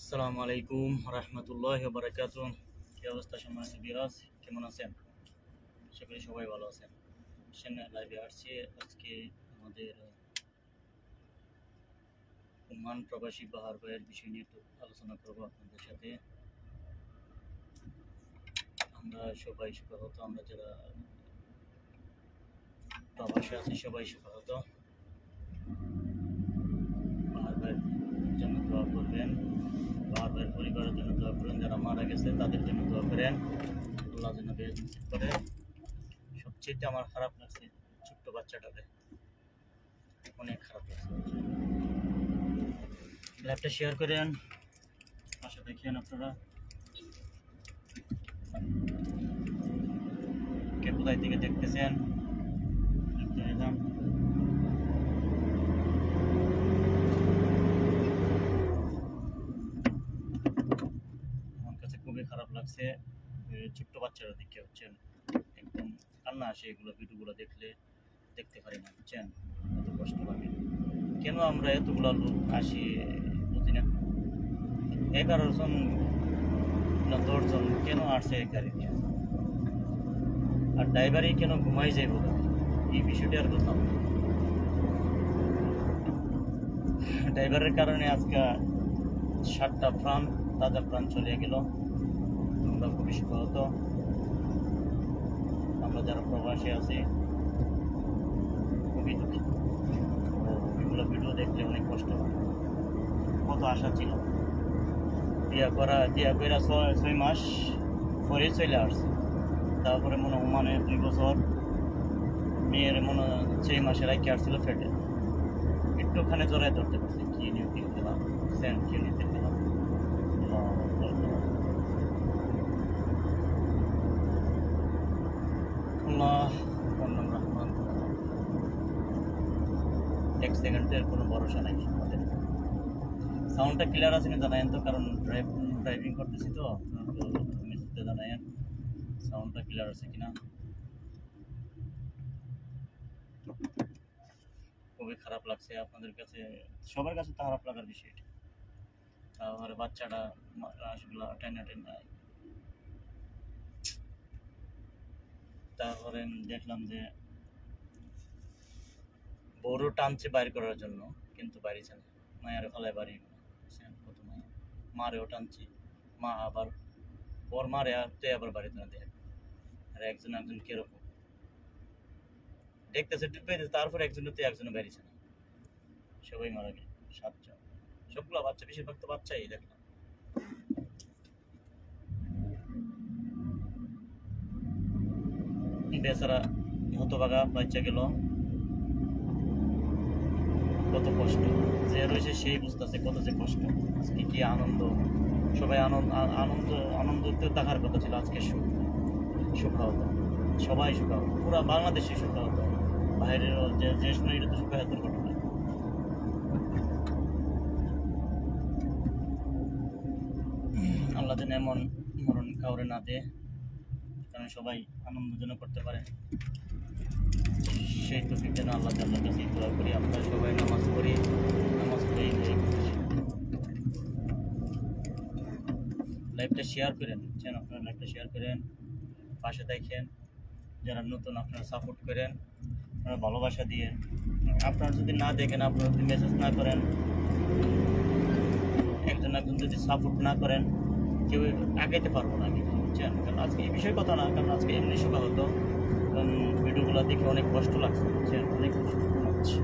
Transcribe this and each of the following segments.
আসসালামু আলাইকুম রহমতুল্লাহ বারাকাত। কি অবস্থা সম্মানিত বিরাজ, কেমন আছেন? আশা করি সবাই ভালো আছেন। লাইভে আসছি আজকে আমাদের ওমান প্রবাসী বাহার ভাইয়ের বিষয় নিয়ে একটু আলোচনা করবো আপনাদের সাথে। আমরা সবাই সুখহত, আমরা যারা প্রবাসে আছি সবাই সুখহত। বাহার ভাইয়ের জন্য দোয়া করবেন, বাহার ভাইয়ের পরিবারের জন্য দোয়া করেন, যারা মারা গেছে তাদের জন্য দোয়া করেন, আল্লাহ যেন বেশ নসিব করে। সবচেয়ে আমার খারাপ লাগছে ছোট্ট বাচ্চাটাকে, অনেক খারাপ লাগছে। লাইভটা শেয়ার করেন, পাশে দেখেন আপনারা কে কোথায় থেকে দেখতেছেন। আমার কাছে খুবই খারাপ লাগছে ছোট্ট বাচ্চারা দেখে, হচ্ছেন একদম কান্না আসে এগুলো ভিডিওগুলো দেখতে পারি না, বুঝছেন এত কষ্ট লাগে। কেন আমরা এতগুলো লোক আসি বুঝি না, 11 জন না 10 জন কেন আসছে এক গাড়ি নিয়ে, আর ড্রাইভারই কেন ঘুমাই যাইব, এই বিষয়টি আর বুঝলাম। ড্রাইভারের কারণে আজকে 7টা প্রাণ, তাজা প্রাণ চলে গেল। আমরা খুবই সুখহত, আমরা যারা প্রবাসী আছি খুবই দুঃখিত। এগুলো ভিডিও দেখলে অনেক কষ্ট হয়। কত আশা ছিল, দিয়া করে 6 মাস পরে চলে আসছে। তারপরে মনে ওমানে 2 বছর, মেয়ের মনে 6 মাসে রাখি আসছিল ফেটে, একটুখানে জড়াই ধরতে পারছে। কি নিয়ে দিল দিলাম, সেন্ট কি নিতে দিলাম। এক সেকেন্ডের কোনো ভরসা নাই আমাদের। সাউন্ডটা ক্লিয়ার আছে না জানায়েন তো, কারণ ড্রাইভিং করতেছি তো, মেসেজটা জানায়েন সাউন্ডটা ক্লিয়ার আছে কিনা। খুবই খারাপ লাগছে আপনাদের কাছে, সবার কাছে তো খারাপ লাগার বিষয় এটা। তারপরে বাচ্চাটা আসগুলো টাইনা, তারপরে দেখলাম যে বড় টানছে বাইর করার জন্য, কিন্তু বাড়িছে না, মায়ের ফলায় বাড়ি কত মায়া, মারেও টানছে, মা আবার ওর মারে আসতে আবার বাড়িতে না দেয়। আর একজন কিরকম দেখতেছে টিপাইতেছে, তারপর একজনে বেরিয়েছে না, সবাই মারা গেল 7 জন, সবগুলো বাচ্চা, বেশিরভাগ তো বাচ্চাই দেখলাম। বেচারা হতভাগা বাচ্চা গেল, কত কষ্ট যে রয়েছে সেই বুঝতেছে কত যে কষ্ট। আজকে কি আনন্দ, সবাই আনন্দ দেখার কথা ছিল, আজকে সুখাহত, সবাই সুখাহত, পুরা বাংলাদেশে সুখাহত, বাইরের যে শুনে এটা তো সুখাহতের ঘটনা। আল্লাহ যেন এমন মরণ কাউরে না দেয়, কারণ সবাই আনন্দ যেন করতে পারে, সেই তৌফিক যেন আল্লাহ তাআলার কাছে দোয়া করি। আমরা সবাই নামাজ পড়ি, লাইভটা শেয়ার করেন, বুঝছেন আপনারা, লাইভটা শেয়ার করেন, পাশে দেখেন, যারা নতুন আপনারা সাপোর্ট করেন, আপনারা ভালোবাসা দিয়ে। আপনারা যদি না দেখেন, আপনারা যদি মেসেজ না করেন, একজন যদি সাপোর্ট না করেন, কেউ আগাইতে পারবো না আমি, বুঝছেন। কারণ আজকে এই বিষয়ে কথা না, কারণ আজকে এমনি সকাল হতো, কারণ ভিডিওগুলো দেখে অনেক কষ্ট লাগছে, বুঝছেন, অনেক কষ্ট হচ্ছে।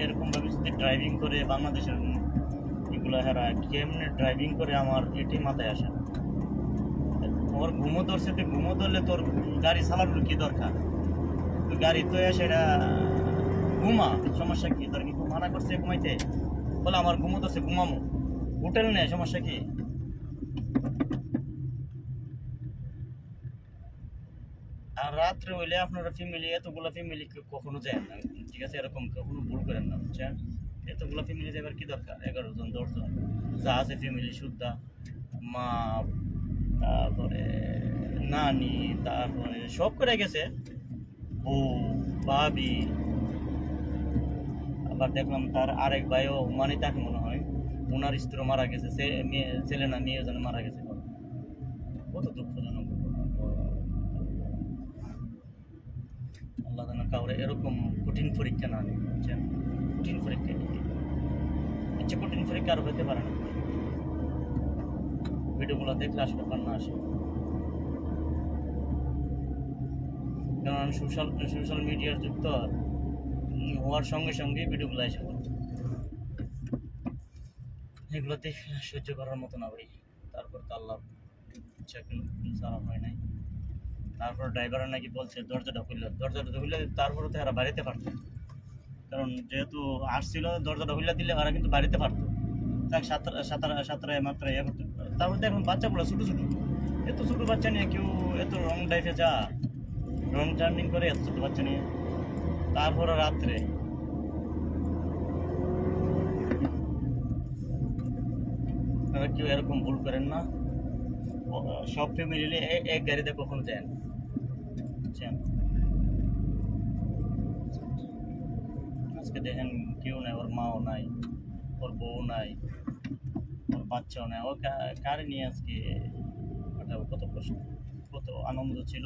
এরকমভাবে যদি ড্রাইভিং করে বাংলাদেশের এগুলো হেরা কেমনে ড্রাইভিং করে, আমার এটি মাথায় আসে। ওর ঘুমো ধরছে, তো ঘুমো ধরলে তোর গাড়ি চালানোর কি দরকার, তুই গাড়ি তো সেটা ঘুমা, সমস্যা কি? তোর কি মানা করছে ঘুমাইতে? বলে আমার ঘুমো ধরছে, ঘুমামো, হোটেল নেই, সমস্যা কি? আর রাত্রে হইলে আপনারা ফ্যামিলি, এতগুলো ফ্যামিলি কখনো যায় না, ঠিক আছে, এরকম কখনো ভুল করেন না, বুঝছেন। এতগুলো ফ্যামিলি যাবার কি দরকার? 11 জন 10 জন যা আছে ফ্যামিলি শুদ্ধা, মা, তারপরে নানি, তারপরে সব করে গেছে, বউ, ভাবি, আবার দেখলাম তার আরেক ভাইও মানে তাকে মনে হয় ওনার স্ত্রী মারা গেছে, ছেলে না মেয়ে যেন মারা গেছে। কত দুঃখজনক ঘটনা। আল্লাহ যেন কাউরে এরকম কঠিন পরীক্ষা না নেই, বুঝছেন? কঠিন পরীক্ষা নিয়ে ইচ্ছে কঠিন পরীক্ষা আর হতে পারে না। ভিডিওগুলো দেখলে আসলে কান্না আসে। কারণ সোশ্যাল মিডিয়ার যুগ তো হওয়ার সঙ্গে সঙ্গে ভিডিওগুলো এসে পড়ে, এগুলো দেখে সহ্য করার মতো না ভাই। তারপর তো আল্লাহ সারা হয় নাই। তারপর ড্রাইভার নাকি বলছে দরজাটা খুললে, তারপরে তো এরা বাড়িতে পারতো, কারণ যেহেতু আসছিল দরজাটা খুলে দিলে ওরা কিন্তু বাড়িতে পারতো। তাকে সাঁতরায় মাত্রায় ইয়ে করতে। তারপর দেখুন বাচ্চাগুলো ছোটো ছোটো, এত ছোটো বাচ্চা নিয়ে কেউ এত রং ড্রাইভে যা, রং জার্নিং করে এত ছোটো বাচ্চা নিয়ে, তারপরে রাত্রে আপনারা কেউ এরকম ভুল করেন না। সব ফ্যামিলি এক গাড়িতে কখনো দেন, বুঝছেন? আজকে দেখেন কেউ নাই, ওর মাও নাই, ওর বউ নাই, ওর বাচ্চাও নাই, ও কারে নিয়ে আজকে কত কষ্ট, কত আনন্দ ছিল।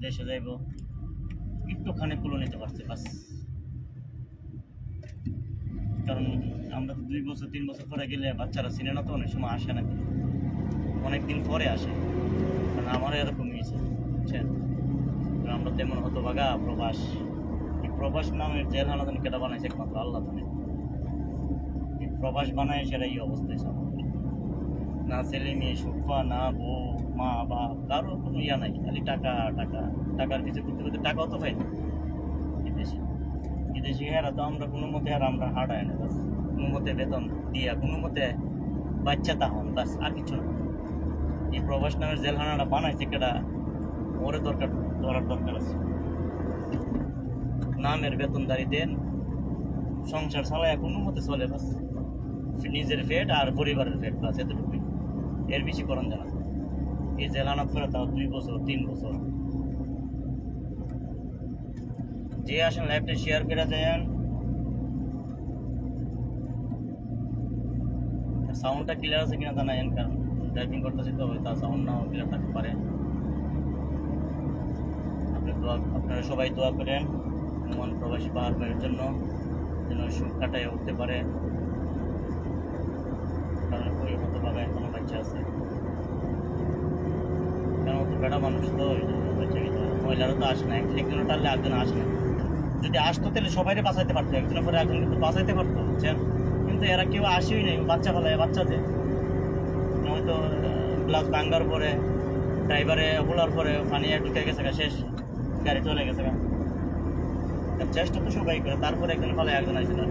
দেশে যাইব, একটুখানি কুলো নিতে পারছে বাস। কারণ আমরা তো 2 বছর 3 বছর পরে গেলে বাচ্চারা চিনে না, তো অনেক সময় আসে না, অনেকদিন পরে আসে। কারণ আমারও এরকম হয়েছে, বুঝছেন? আমরা তেমন হতভাগা প্রবাস। এই প্রবাস নামের জেলখানা জানি কেটা বানাইছে একমাত্র আল্লাহ জানে। এই প্রবাস বানায় সেটা এই অবস্থায় সব, না ছেলে মেয়ে সুখা, না বউ মা বাপ, কারো কোনো ইয়া নাই, খালি টাকা টাকা, টাকার কিছু করতে করতে টাকাও তো পাই না। বিদেশি হেরা তো আমরা কোনো মতে আমরা হাঁটায় না, বাস কোনো মতে বেতন দিয়া কোনো মতে বাচ্চা তাহন, বাস আর কিছু না। এই প্রবাস নামের জেলখানাটা বানাইছে কেটা, ওরে ধরার দরকার আছে। নামের বেতনদারি দেন, সংসার চালায় কোনো মতে চলে, বাস নিজের পেট আর পরিবারের পেট, বাস এতটুকুই, এর বেশি করেন জানা। এই জেলখানা ফেরত তাও 2 বছর 3 বছর। যে আসেন লাইভটা শেয়ার করে যান। সাউন্ডটা ক্লিয়ার আছে কিনা জানায়েন, কারণ ড্রাইভিং করতেছি তো তার সাউন্ড নাও ক্লিয়ার থাকতে পারে। আপনারা সবাই দোয়া করেন মন প্রবাসী পাহাড় ভাইয়ের জন্য, যেন সুখ কাটায় উঠতে পারে। কারণ ওই মতো বাবা এখনো বাচ্চা আছে, কেন তো বেড়া মানুষ তো মহিলারা তো আসে না, একজনে টানলে একজন আসে না। যদি আসতো তাহলে সবাই বাঁচাইতে পারতো, একজনের পরে একজন কিন্তু বাঁচাইতে পারতো, বুঝছেন? কিন্তু এরা কেউ আসেই নেই, বাচ্চা ফেলায়, বাচ্চাতে হয়তো গ্লাস ভাঙ্গার পরে ড্রাইভারে বলার পরে ফানিয়া ঢুকে গেছে, শেষ, গাড়ি চলে গেছে। চেষ্টা তো সবাই করে, তারপরে একজন ফেলায় একজন আসে না।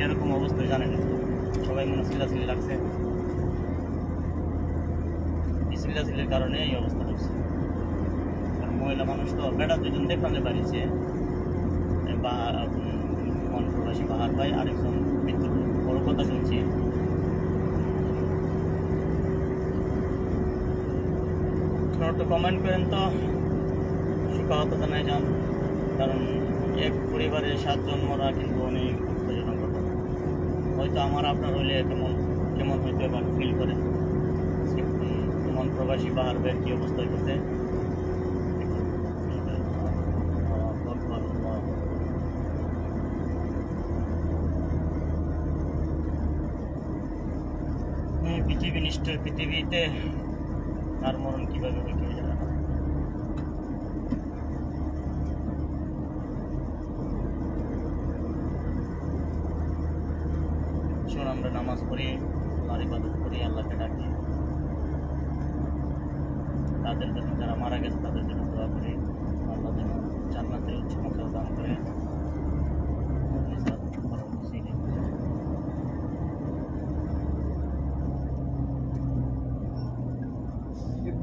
এরকম অবস্থায় জানে না, সবাই মনে চিল্লাচিল্লি লাগছে, চিল্লাচিল্লির কারণে এই অবস্থা হচ্ছে। মহিলা মানুষ তো বেটা 2জন দেখালে বাড়িছে, মন প্রবাসী পাহাড় ভাই, আরেকজন মৃত্যুর বড় কথা শুনছি। একটু কমেন্ট করেন তো, সুখাহত জানাই যান, কারণ এক পরিবারে 7 জন মরা কিন্তু অনেক দুঃখজনক ঘটনা। হয়তো আমার আপনার হইলে কেমন হইতে এবার ফিল করেন। মন প্রবাসী পাহাড় ভাইয়ের কী অবস্থা হইতেছে। পৃথিবী নিষ্ঠুর, পৃথিবীতে তার মরণ কিভাবে হয় কেউ জানে না। শোন, আমরা নামাজ পড়ি, আল্লাহর ইবাদত করি, আল্লাহকে ডাকি, তাদের জন্য যারা মারা গেছে তাদের জন্য দোয়া করি, আল্লাহ যেন জান্নাতের উচ্চ মর্যাদা দান করে।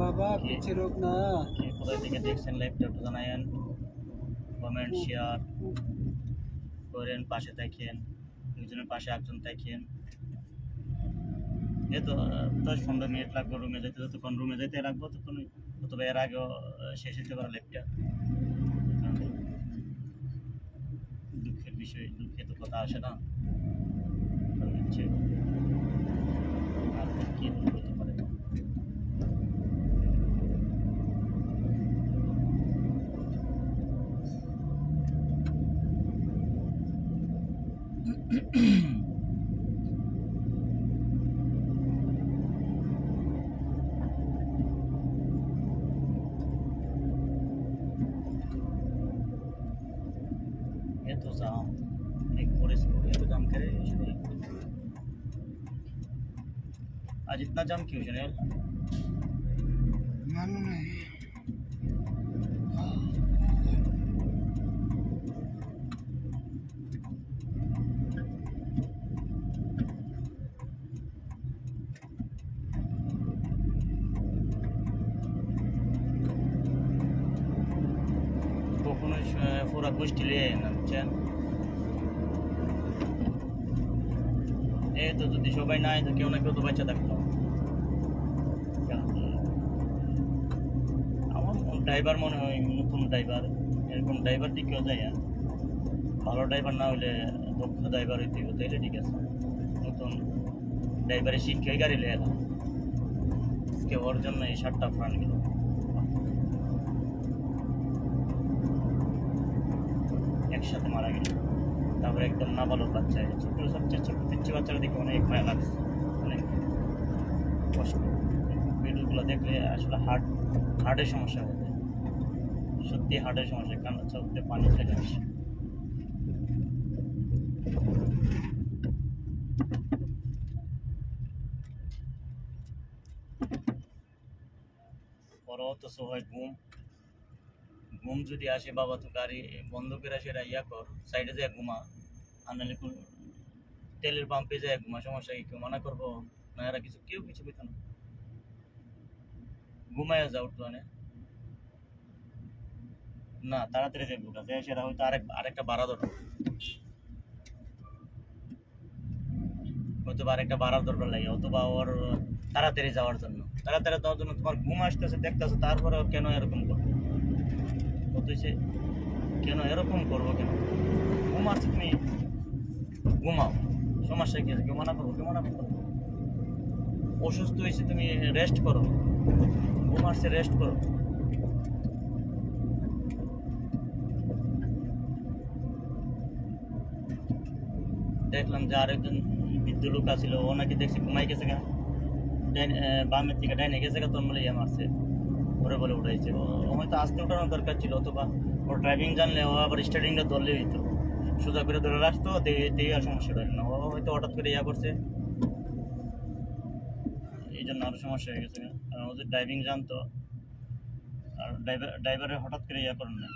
বাবা পিছে রোক না। কোথায় থেকে দেখছেন লাইভটা একটু জানায়েন, কমেন্ট শেয়ার করেন, পাশে থাকেন, একজনের পাশে একজন থাকেন। এই তো 10-15 মিনিট লাগবে রুমে যেতে, যতক্ষণ রুমে যেতে রাখবো তখন, অথবা এর আগেও শেষ হতে পারে লাইভটা। দুঃখের বিষয়, দুঃখে তো কথা আসে না, হচ্ছে আর কি হতে পারে। ये तो जाम एक फॉरेस्ट को ये तो जाम करे इसने आज इतना जाम क्यों शनेल मालूम नहीं কখনো পুরা গোষ্ঠী লিয়ে না বুঝছেন এই তো যদি সবাই নাই তো কেউ না কেউ তো বাচ্চা থাকতো আমার ড্রাইভার মনে হয় নতুন ড্রাইভার এরকম ড্রাইভার দিয়ে কেউ যায় আর ভালো ড্রাইভার না হলে দক্ষ ড্রাইভার হইতে তাইলে ঠিক আছে নতুন ড্রাইভারের শিক্ষাই গাড়ি লিয়ে এলাম আজকে ওর জন্য এই 7টা ফ্রান গেল একসাথে মারা গেল তারপরে একদম নাবালক বাচ্চা ছোট সবচেয়ে ছোট পিচ্ছি বাচ্চারা দেখে অনেক মায়া লাগছে অনেক কষ্ট ভিডিওগুলো দেখলে আসলে হার্টের সমস্যা হয়ে যায় সত্যি হার্টের সমস্যা কান্না চলতে পানি চলে আসে বড় তো হয় ঘুম যদি আসে বাবা তো গাড়ি বন্ধ করে সেটা ইয়া কর সাইডে যায় ঘুমা আর নাহলে তেলের পাম্পে যায় ঘুমা সমস্যা কি কেউ মানা করবো না এরা কেউ কিছু পেত না ঘুমায় যা উঠতো না তাড়াতাড়ি যাবো কাছে সেটা হয়তো আরেকটা ভাড়া দরকার হয়তো আরেকটা ভাড়ার দরকার লাগে অথবা ওর তাড়াতাড়ি যাওয়ার জন্য তোমার ঘুম আসতেছে দেখতেছো তারপরে কেন এরকম করবো সে কেন এরকম করবো কেন ঘুম আসছে তুমি ঘুমাও সমস্যা কি আছে কেউ মানা করবো অসুস্থ হয়েছে তুমি রেস্ট করো ঘুম আসছে রেস্ট করো দেখলাম যে আরেকজন বৃদ্ধ লোক আছিল ও নাকি দেখছি ঘুমাই গেছে গা বামের থেকে ডাইনে গেছে গা তোর ইয়ে মারছে ওরে বলে উঠাইছে ও হয়তো আসতে উঠানোর দরকার ছিল অথবা ওর ড্রাইভিং জানলে ও আবার স্টার্টিংটা ধরলে হইতো সোজা করে ধরে রাখতো দিয়ে আর সমস্যা হয় না ও হয়তো হঠাৎ করে ইয়া করছে এই জন্য আরো সমস্যা হয়ে গেছে কারণ ও যে ড্রাইভিং জানতো আর ড্রাইভারের হঠাৎ করে ইয়া করেন না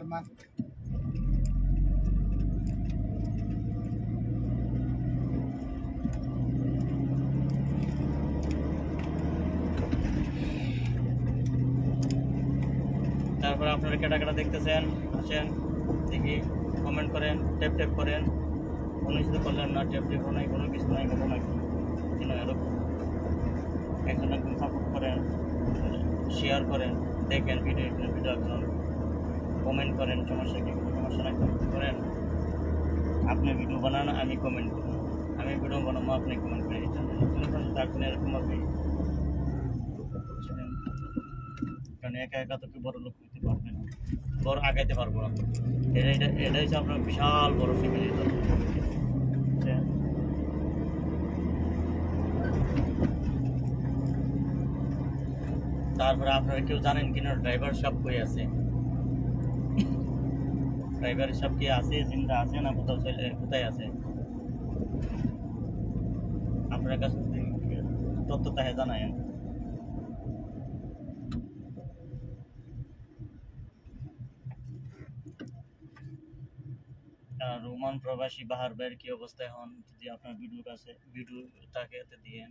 मार তারপরে আপনারা কেটা দেখতেছেন আসেন দেখি কমেন্ট করেন ট্যাপ করেন কোনো কিছু করলেন না ট্যাপ নাই কোনো কিছু নাই কোনো নাই কেন এরকম একজন সাপোর্ট করেন শেয়ার করেন দেখেন ভিডিও একজন কমেন্ট করেন সমস্যা কি কোনো সমস্যা নাই করেন আপনি ভিডিও বানান আমি কমেন্ট করব আমি ভিডিও বানাবো আপনি কমেন্ট করে দিচ্ছেন তার জন্য এরকম হবে কারণ একা তো কেউ বড় লোক হইতে পারবে না বড় আগাইতে পারবো না এটা হচ্ছে আপনার বিশাল বড় ফ্যামিলি তারপরে আপনারা কেউ জানেন কিনা ড্রাইভার সব কই আছে ড্রাইভার সব কি আছে জিন্দা আছে না কোথায় আছে আপনার কাছে তথ্য তাহে জানায়েন রোমান প্রবাসী বাহার ভাইয়ের কি অবস্থায় হন যদি আপনার ভিডিও থাকে দিয়ে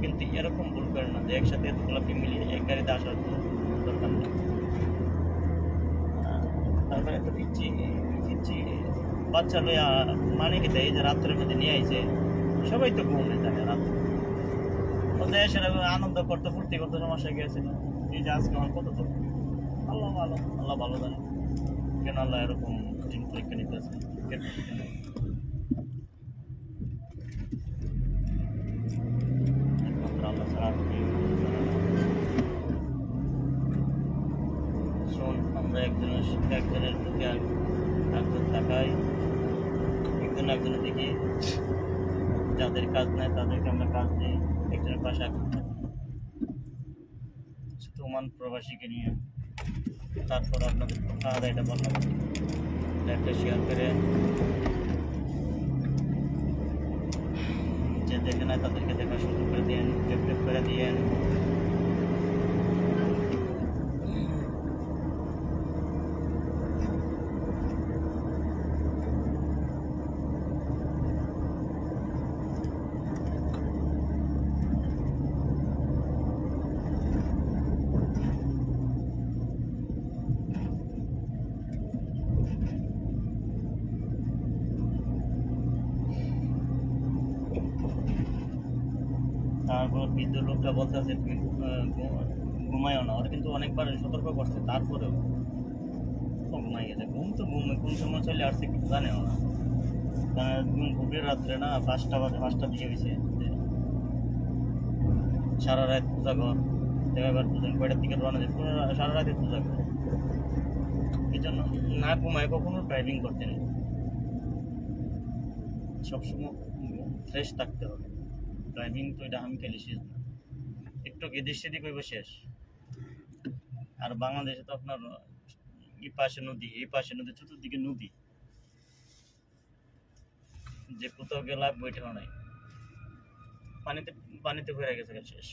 কিন্তু এরকম ভুল করে না যে একসাথে এতগুলো ফ্যামিলি এক গাড়িতে আসার কোনো দরকার নেই। তারপরে তো পিচ্ছি পিচ্ছি বাচ্চা লইয়া মানে কি এই যে রাত্রের মধ্যে নিয়ে আইছে, সবাই তো ঘুমে থাকে রাত, ওদের এসে আনন্দ করতে ফুর্তি করতে সমস্যা গিয়েছিল। এই যে আজকে আমার কত তো আল্লাহ ভালো, আল্লাহ ভালো জানে কেন আল্লাহ এরকম দিন পরীক্ষা নিতেছে। একমাত্র আল্লাহ ছাড়া শোন, আমরা একজনের প্রতি একজন তাকাই, একজনের দেখি, যাদের কাজ নেই তাদেরকে আমরা কাজ দিই, একজনের পাশে একজন থাকি। ওমান প্রবাসীকে নিয়ে তারপর আপনাদের খাওয়া দাওয়াটা বললাম, লাইভটা শেয়ার করে যে দেখে না তাদেরকে দেখার সুযোগ করে দিন, সাবস্ক্রাইব করে দিন। তারপর বৃদ্ধ লোকটা বলতেছে তুমি ঘুমাইও না, ওরা কিন্তু অনেকবার সতর্ক করছে, তারপরেও ঘুমাই গেছে। ঘুম কোন সময় চলে আসছে কিছু জানেও না, কারণ গভীর রাত্রে না, 5টা বাজে, 5টা দিকে হয়েছে, সারা রাত পূজা কর, এবার কয়টার দিকে রওনা যায়, পুরো সারা রাতে পূজা কর। এই জন্য না ঘুমায় কখনো ড্রাইভিং করতে নেই, সবসময় ফ্রেশ থাকতে হবে। ড্রাইভিং তো এটা আমি খেলি শেষ না, একটু এদিক সেদিক হইব শেষ। আর বাংলাদেশে তো আপনার এই পাশে নদী, এই পাশে নদী, চতুর্দিকে নদী, যে কোথাও গেলে বইটাও নাই, পানিতে পানিতে ভরে গেছে শেষ।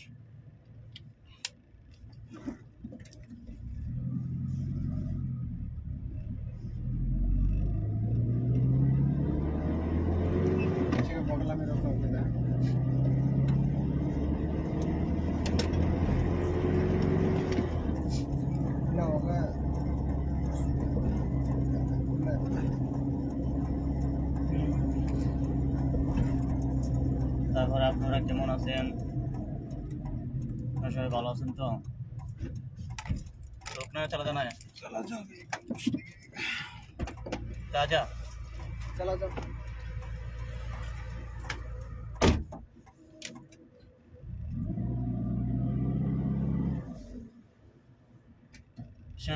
তারপরে আপনারা কেমন আছেন? সবাই ভালো আছেন তো? আপনারা চলা যান, যা चला जाओ।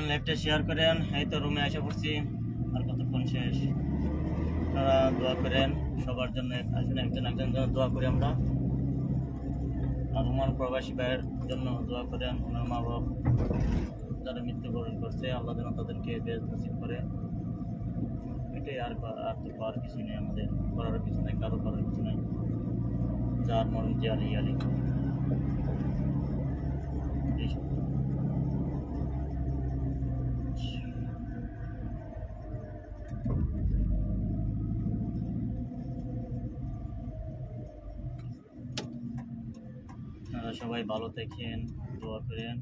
লাইভটা শেয়ার করেন। এই তো রুমে এসে পড়ছি, আর কতক্ষণ শেষ। আপনারা দোয়া করেন সবার জন্য, আসলে একজন জন্য দোয়া করি আমরা। আর আমার প্রবাসী ভাইয়ের জন্য দোয়া করেন, ওনার মা বাবা যারা মৃত্যুবরণ করছে, আল্লাহ যেন তাদেরকে বেশ নসিব করে। এটাই আর তো আর কিছু নেই, আমাদের করার কিছু নেই, কারো করার কিছু নেই। যার মরণ যে আলি আলি এইসব। আপনারা সবাই ভালো থাকেন, দোয়া করেন।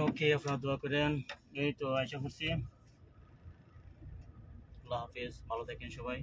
ওকে, আপনারা দোয়া করেন। এই তো আশা করছি। আল্লাহ হাফিজ, ভালো থাকেন সবাই।